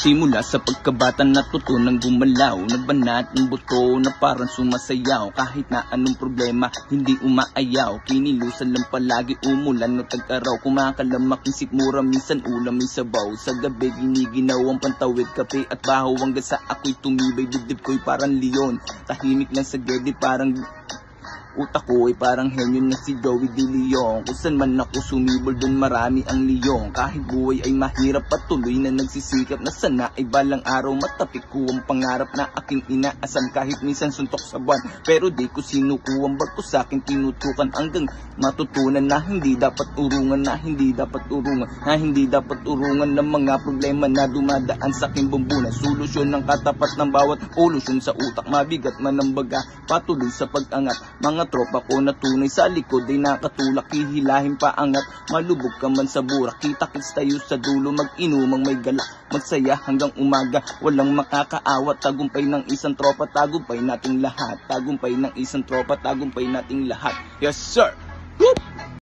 Simula sa pagkabata natutunang gumalaw, nagbanat ng buto na parang sumasayaw. Kahit na anong problema, hindi umaayaw. Kinilusan lang palagi, umulan o tag-araw. Kumakalamak ng sikmura, minsan ulam may sabaw. Sa gabi giniginaw ang pantawid, kape at bahaw. Hanggang sa ako'y tumibay, dibdib ko'y parang leon. Tahimik lang sa gedi, parang utak ko ay parang henyo na si Joey De Leon. Kung saan man ako sumibol, dun marami ang leon. Kahit buhay ay mahirap, patuloy na nagsisikap na sana ay balang araw matapik ko ang pangarap na aking inaasam. Kahit minsan suntok sa buwan, pero di ko sinukuwang bagko sa akin tinutukan. Hanggang matutunan na hindi dapat urungan, na hindi dapat urungan, na hindi dapat urungan ng mga problema na dumadaan sa aking bumbunan. Solusyon ng katapat ng bawat polusyon sa utak, mabigat man ang baga, patuloy sa pag-angat. Mga tropa ko na tunay sa likod ay nakatulak, hihilahin pa angat. Malubog ka man sa burak, kita-kits tayo sa dulo, mag-inumang may galak, magsaya hanggang umaga, walang makakaawat. Tagumpay ng isang tropa, tagumpay nating lahat. Tagumpay ng isang tropa, tagumpay nating lahat. Yes sir!